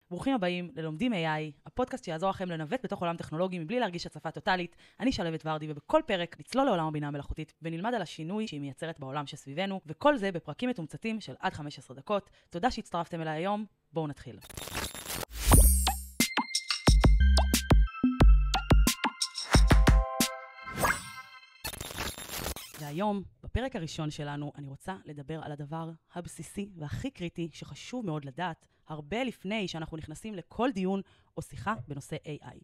ברוכים הבאים ללומדים AI, הפודקאסט שיעזור לכם לנווט בתוך עולם טכנולוגי מבלי להרגיש הצפה טוטלית. אני שלוות ורדי, ובכל פרק נצלול לעולם הבינה המלאכותית ונלמד על השינוי שהיא מייצרת בעולם שסביבנו, וכל זה בפרקים מתומצתים של עד 15 דקות. תודה שהצטרפתם אליי היום, בואו נתחיל. והיום, בפרק הראשון שלנו, אני רוצה לדבר על הדבר הבסיסי והכי קריטי שחשוב מאוד לדעת, הרבה לפני שאנחנו נכנסים לכל דיון או שיחה בנושא AI.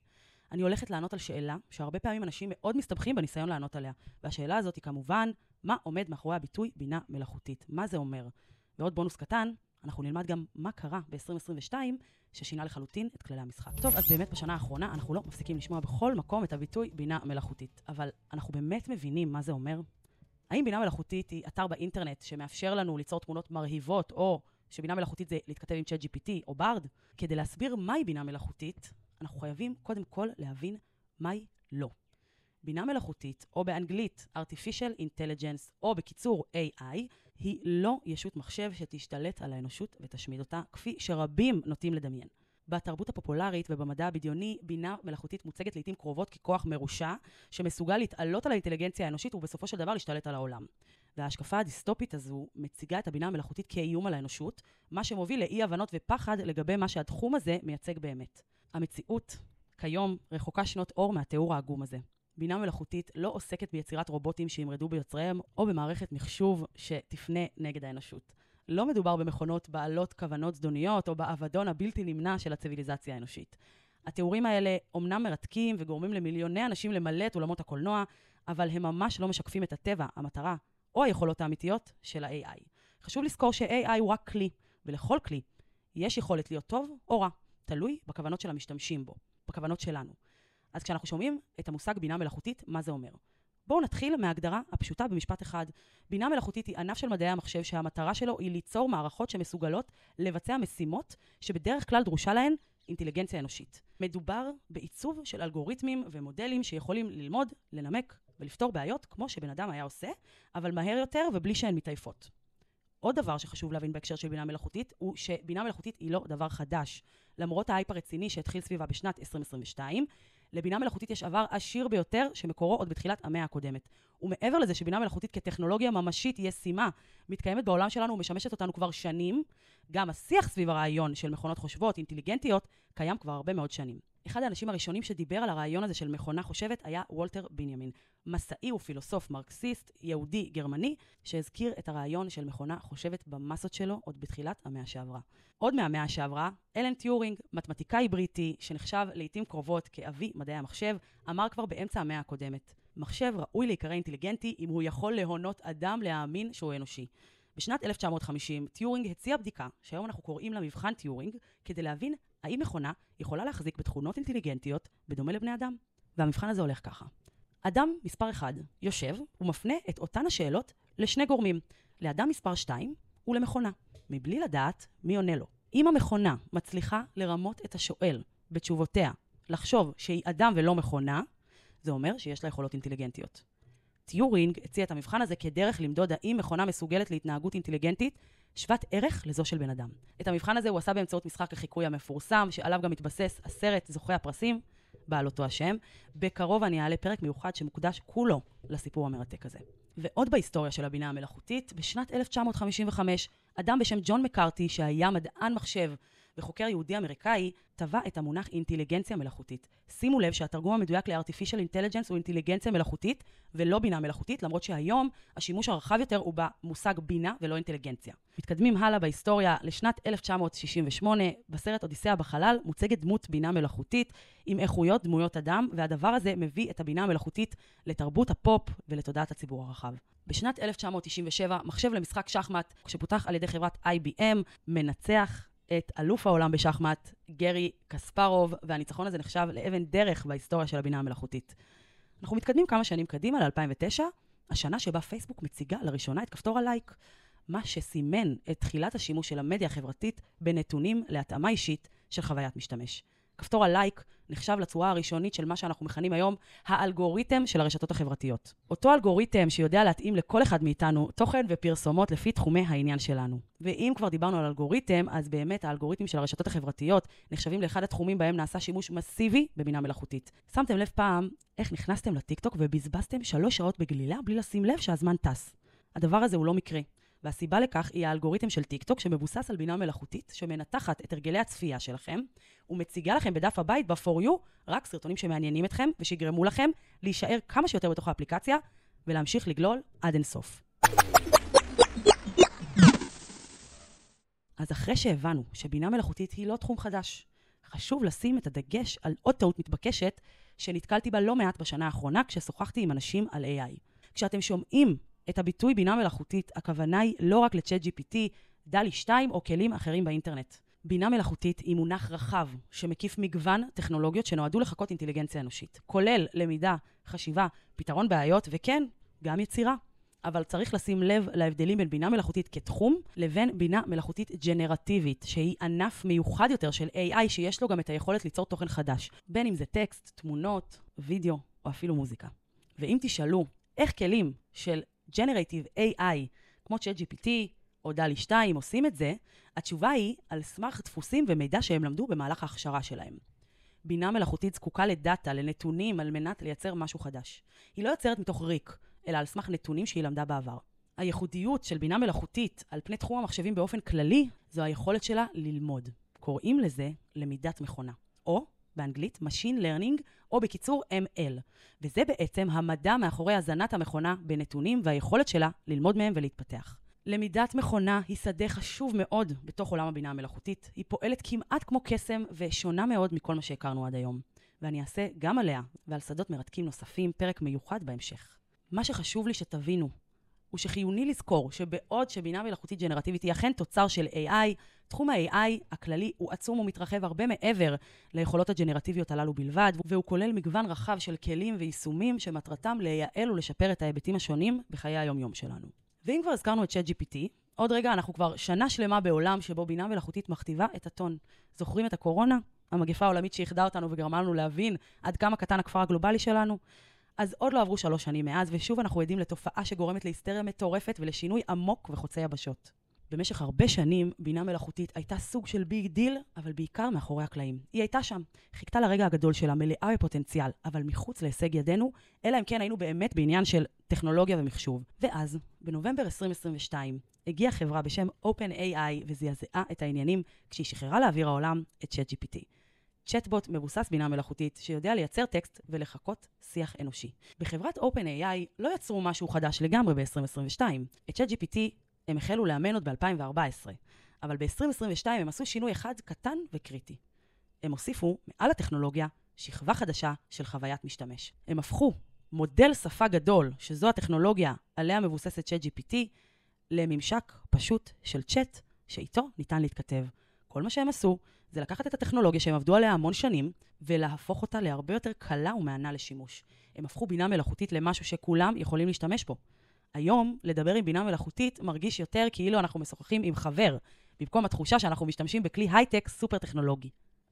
אני הולכת לענות על שאלה שהרבה פעמים אנשים מאוד מסתבכים בניסיון לענות עליה, והשאלה הזאת היא כמובן, מה עומד מאחורי הביטוי בינה מלאכותית? מה זה אומר? ועוד בונוס קטן, אנחנו נלמד גם מה קרה ב-2022 ששינה לחלוטין את כללי המשחק. טוב, אז באמת בשנה האחרונה אנחנו לא מפסיקים לשמוע בכל מקום את הביטוי בינה מלאכותית, אבל אנחנו באמת מבינים מה זה אומר? האם בינה מלאכותית היא אתר באינטרנט שמאפשר לנו ליצור תמונות מרהיבות, או שבינה מלאכותית זה להתכתב עם ChatGPT או BARD? כדי להסביר מהי בינה מלאכותית, אנחנו חייבים קודם כל להבין מהי לא. בינה מלאכותית, או באנגלית Artificial Intelligence, או בקיצור AI, היא לא ישות מחשב שתשתלט על האנושות ותשמיד אותה, כפי שרבים נוטים לדמיין. בתרבות הפופולרית ובמדע הבדיוני, בינה מלאכותית מוצגת לעתים קרובות ככוח מרושע, שמסוגל להתעלות על האינטליגנציה האנושית ובסופו של דבר להשתלט על העולם. וההשקפה הדיסטופית הזו מציגה את הבינה המלאכותית כאיום על האנושות, מה שמוביל לאי הבנות ופחד לגבי מה שהתחום הזה מייצג באמת. המציאות כיום רחוקה שנות אור מהתיאור העגום הזה. בינה מלאכותית לא עוסקת ביצירת רובוטים שימרדו ביוצריהם, או במערכת מחשוב שתפנה נגד האנושות. לא מדובר במכונות בעלות כוונות זדוניות או באבדון הבלתי נמנע של הציביליזציה האנושית. התיאורים האלה אומנם מרתקים וגורמים למיליוני אנשים למלא את עולמות הקולנוע, אבל הם ממש לא משקפים את הטבע, המטרה או היכולות האמיתיות של ה-AI. חשוב לזכור ש-AI הוא רק כלי, ולכל כלי יש יכולת להיות טוב או רע, תלוי בכוונות של המשתמשים בו, בכוונות שלנו. אז כשאנחנו שומעים את המושג בינה מלאכותית, מה זה אומר? בואו נתחיל מההגדרה הפשוטה במשפט אחד. בינה מלאכותית היא ענף של מדעי המחשב שהמטרה שלו היא ליצור מערכות שמסוגלות לבצע משימות שבדרך כלל דרושה להן אינטליגנציה אנושית. מדובר בעיצוב של אלגוריתמים ומודלים שיכולים ללמוד, לנמק ולפתור בעיות כמו שבן אדם היה עושה, אבל מהר יותר ובלי שהן מתעייפות. עוד דבר שחשוב להבין בהקשר של בינה מלאכותית הוא שבינה מלאכותית היא לא דבר חדש. למרות ההייפ הרציני שהתחיל סביבה בשנת 2022, לבינה מלאכותית יש עבר עשיר ביותר שמקורו עוד בתחילת המאה הקודמת. ומעבר לזה שבינה מלאכותית כטכנולוגיה ממשית ישימה מתקיימת בעולם שלנו ומשמשת אותנו כבר שנים, גם השיח סביב הרעיון של מכונות חושבות, אינטליגנטיות, קיים כבר הרבה מאוד שנים. אחד האנשים הראשונים שדיבר על הרעיון הזה של מכונה חושבת היה וולטר בנימין, מסאי ופילוסוף מרקסיסט, יהודי גרמני, שהזכיר את הרעיון של מכונה חושבת במסות שלו עוד בתחילת המאה שעברה. עוד מהמאה שעברה, אלן טיורינג, מתמטיקאי בריטי שנחשב לעתים קרובות כאבי מדעי המחשב, אמר כבר באמצע המאה הקודמת, מחשב ראוי להיקרא אינטליגנטי אם הוא יכול להונות אדם להאמין שהוא אנושי. בשנת 1950, טיורינג הציע בדיקה, שהיום אנחנו קוראים לה מבחן טיורינג, כדי להבין האם מכונה יכולה להחזיק בתכונות אינטליגנטיות בדומה לבני אדם. והמבחן הזה הולך ככה. אדם מספר 1 יושב ומפנה את אותן השאלות לשני גורמים, לאדם מספר 2 ולמכונה, מבלי לדעת מי עונה לו. אם המכונה מצליחה לרמות את השואל בתשובותיה, לחשוב שהיא אדם ולא מכונה, זה אומר שיש לה יכולות אינטליגנטיות. טיורינג הציע את המבחן הזה כדרך למדוד האם מכונה מסוגלת להתנהגות אינטליגנטית שוות ערך לזו של בן אדם. את המבחן הזה הוא עשה באמצעות משחק החיקוי המפורסם, שעליו גם מתבסס הסרט זוכי הפרסים, בעל אותו השם. בקרוב אני אעלה פרק מיוחד שמוקדש כולו לסיפור המרתק הזה. ועוד בהיסטוריה של הבינה המלאכותית, בשנת 1955, אדם בשם ג'ון מקארתי, שהיה מדען מחשב וחוקר יהודי אמריקאי, טבע את המונח אינטליגנציה מלאכותית. שימו לב שהתרגום המדויק ל-Artificial Intelligence הוא אינטליגנציה מלאכותית ולא בינה מלאכותית, למרות שהיום השימוש הרחב יותר הוא במושג בינה ולא אינטליגנציה. מתקדמים הלאה בהיסטוריה לשנת 1968, בסרט אודיסאה בחלל מוצגת דמות בינה מלאכותית עם איכויות דמויות אדם, והדבר הזה מביא את הבינה המלאכותית לתרבות הפופ ולתודעת הציבור הרחב. בשנת 1997, מחשב למשחק שחמט שפותח על ידי חברת IBM מנצח את אלוף העולם בשחמט, גרי קספרוב, והניצחון הזה נחשב לאבן דרך בהיסטוריה של הבינה המלאכותית. אנחנו מתקדמים כמה שנים קדימה ל-2009, השנה שבה פייסבוק מציגה לראשונה את כפתור הלייק, מה שסימן את תחילת השימוש של המדיה החברתית בנתונים להתאמה אישית של חוויית משתמש. כפתור הלייק נחשב לצורה הראשונית של מה שאנחנו מכנים היום האלגוריתם של הרשתות החברתיות. אותו אלגוריתם שיודע להתאים לכל אחד מאיתנו תוכן ופרסומות לפי תחומי העניין שלנו. ואם כבר דיברנו על אלגוריתם, אז באמת האלגוריתמים של הרשתות החברתיות נחשבים לאחד התחומים בהם נעשה שימוש מסיבי בבינה מלאכותית. שמתם לב פעם איך נכנסתם לטיקטוק ובזבזתם 3 שעות בגלילה בלי לשים לב שהזמן טס. הדבר הזה הוא לא מקרה. והסיבה לכך היא האלגוריתם של טיקטוק שמבוסס על בינה מלאכותית שמנתחת את הרגלי הצפייה שלכם ומציגה לכם בדף הבית ב-For You רק סרטונים שמעניינים אתכם ושיגרמו לכם להישאר כמה שיותר בתוך האפליקציה ולהמשיך לגלול עד אינסוף. אז אחרי שהבנו שבינה מלאכותית היא לא תחום חדש, חשוב לשים את הדגש על עוד טעות מתבקשת שנתקלתי בה לא מעט בשנה האחרונה כששוחחתי עם אנשים על AI. כשאתם שומעים את הביטוי בינה מלאכותית, הכוונה היא לא רק לצ'אט GPT, דלי 2 או כלים אחרים באינטרנט. בינה מלאכותית היא מונח רחב שמקיף מגוון טכנולוגיות שנועדו לחקות אינטליגנציה אנושית, כולל למידה, חשיבה, פתרון בעיות וכן, גם יצירה. אבל צריך לשים לב להבדלים בין בינה מלאכותית כתחום לבין בינה מלאכותית ג'נרטיבית, שהיא ענף מיוחד יותר של AI שיש לו גם את היכולת ליצור תוכן חדש, בין אם זה טקסט, תמונות, וידאו או אפילו מוזיקה. ואם תשאלו איך כלים של Generative AI, כמו ChatGPT או דלי 2 עושים את זה, התשובה היא על סמך דפוסים ומידע שהם למדו במהלך ההכשרה שלהם. בינה מלאכותית זקוקה לדאטה, לנתונים, על מנת לייצר משהו חדש. היא לא יוצרת מתוך ריק, אלא על סמך נתונים שהיא למדה בעבר. הייחודיות של בינה מלאכותית על פני תחום המחשבים באופן כללי, זו היכולת שלה ללמוד. קוראים לזה למידת מכונה, או באנגלית Machine Learning, או בקיצור ML. וזה בעצם המדע מאחורי הזנת המכונה בנתונים והיכולת שלה ללמוד מהם ולהתפתח. למידת מכונה היא שדה חשוב מאוד בתוך עולם הבינה המלאכותית. היא פועלת כמעט כמו קסם ושונה מאוד מכל מה שהכרנו עד היום. ואני אעשה גם עליה ועל שדות מרתקים נוספים פרק מיוחד בהמשך. מה שחשוב לי שתבינו הוא שחיוני לזכור שבעוד שבינה מלאכותית ג'נרטיבית היא אכן תוצר של AI, תחום ה-AI הכללי הוא עצום ומתרחב הרבה מעבר ליכולות הג'נרטיביות הללו בלבד, והוא כולל מגוון רחב של כלים ויישומים שמטרתם לייעל ולשפר את ההיבטים השונים בחיי היום-יום שלנו. ואם כבר הזכרנו את ChatGPT, עוד רגע אנחנו כבר שנה שלמה בעולם שבו בינה מלאכותית מכתיבה את הטון. זוכרים את הקורונה? המגפה העולמית שיחדה אותנו וגרמה לנו להבין עד כמה קטן הכפר הגלובלי שלנו? אז עוד לא עברו 3 שנים מאז, ושוב אנחנו עדים לתופעה שגורמת להיסטריה מטורפת ולשינוי עמוק וחוצה יבשות. במשך הרבה שנים, בינה מלאכותית הייתה סוג של ביג דיל, אבל בעיקר מאחורי הקלעים. היא הייתה שם, חיכתה לרגע הגדול שלה, מלאה בפוטנציאל, אבל מחוץ להישג ידינו, אלא אם כן היינו באמת בעניין של טכנולוגיה ומחשוב. ואז, בנובמבר 2022, הגיעה חברה בשם OpenAI וזעזעה את העניינים כשהיא שחררה לאוויר העולם את ChatGPT. צ'טבוט מבוסס בינה מלאכותית שיודע לייצר טקסט ולחקות שיח אנושי. בחברת OpenAI לא יצרו משהו חדש לגמרי ב-2022. את ChatGPT הם החלו לאמן עוד ב-2014, אבל ב-2022 הם עשו שינוי אחד קטן וקריטי. הם הוסיפו מעל הטכנולוגיה שכבה חדשה של חוויית משתמש. הם הפכו מודל שפה גדול, שזו הטכנולוגיה עליה מבוססת ChatGPT, לממשק פשוט של צ'אט שאיתו ניתן להתכתב. כל מה שהם עשו זה לקחת את הטכנולוגיה שהם עבדו עליה המון שנים, ולהפוך אותה להרבה יותר קלה ומענה לשימוש. הם הפכו בינה מלאכותית למשהו שכולם יכולים להשתמש בו. היום, לדבר עם בינה מלאכותית מרגיש יותר כאילו אנחנו משוחחים עם חבר, במקום התחושה שאנחנו משתמשים בכלי הייטק סופר טכנולוגי.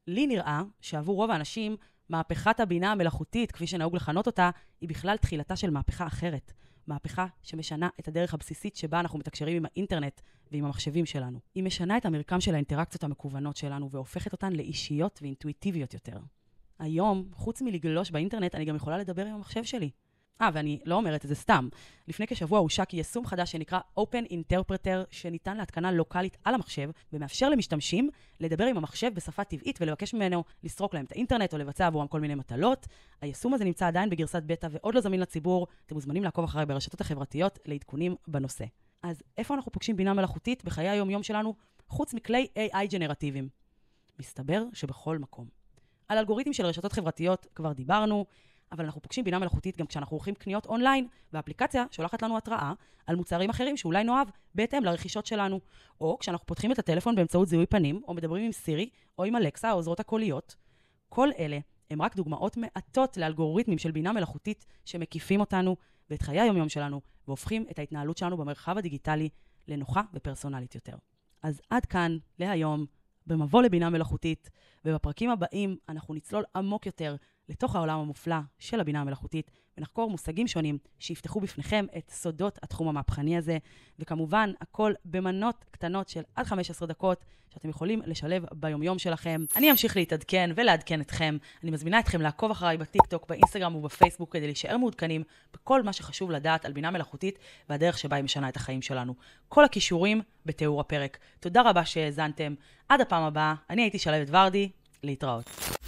לי נראה שעבור רוב האנשים, מהפכת הבינה המלאכותית, כפי שנהוג לכנות אותה, היא בכלל תחילתה של מהפכה אחרת. מהפכה שמשנה את הדרך הבסיסית שבה אנחנו מתקשרים עם האינטרנט ועם המחשבים שלנו. היא משנה את המרקם של האינטראקציות המקוונות שלנו והופכת אותן לאישיות ואינטואיטיביות יותר. היום, חוץ מלגלוש באינטרנט, אני גם יכולה לדבר עם המחשב שלי. ואני לא אומרת את זה סתם. לפני כשבוע הושק יישום חדש שנקרא Open Interpreter, שניתן להתקנה לוקלית על המחשב, ומאפשר למשתמשים לדבר עם המחשב בשפה טבעית ולבקש ממנו לסרוק להם את האינטרנט או לבצע עבורם כל מיני מטלות. היישום הזה נמצא עדיין בגרסת בטא ועוד לא זמין לציבור. אתם מוזמנים לעקוב אחריי ברשתות החברתיות לעדכונים בנושא. אז איפה אנחנו פוגשים בינה מלאכותית בחיי היום-יום שלנו, חוץ מכלי AI ג'נרטיביים? מסתבר שבכל מקום. על אלגוריתמים של רשתות חברתיות כבר דיברנו, אבל אנחנו פוגשים בינה מלאכותית גם כשאנחנו עורכים קניות אונליין, והאפליקציה שולחת לנו התראה על מוצרים אחרים שאולי נאהב בהתאם לרכישות שלנו. או כשאנחנו פותחים את הטלפון באמצעות זיהוי פנים, או מדברים עם סירי, או עם אלקסה, או עוזרות הקוליות. כל אלה הם רק דוגמאות מעטות לאלגוריתמים של בינה מלאכותית שמקיפים אותנו ואת חיי היום-יום שלנו, והופכים את ההתנהלות שלנו במרחב הדיגיטלי לנוחה ופרסונלית יותר. אז עד כאן, להיום, במבוא לבינה מלאכותית, ובפרקים הבאים אנחנו נצלול עמוק יותר לתוך העולם המופלא של הבינה המלאכותית, ונחקור מושגים שונים שיפתחו בפניכם את סודות התחום המהפכני הזה, וכמובן, הכל במנות קטנות של עד 15 דקות, שאתם יכולים לשלב ביומיום שלכם. אני אמשיך להתעדכן ולעדכן אתכם. אני מזמינה אתכם לעקוב אחריי בטיקטוק, באינסטגרם ובפייסבוק, כדי להישאר מעודכנים בכל מה שחשוב לדעת על בינה מלאכותית, והדרך שבה היא משנה את החיים שלנו. כל הכישורים בתיאור הפרק. תודה רבה שהאזנתם. עד הפעם הבאה, אני הייתי שלהבת ורדי, להתראות.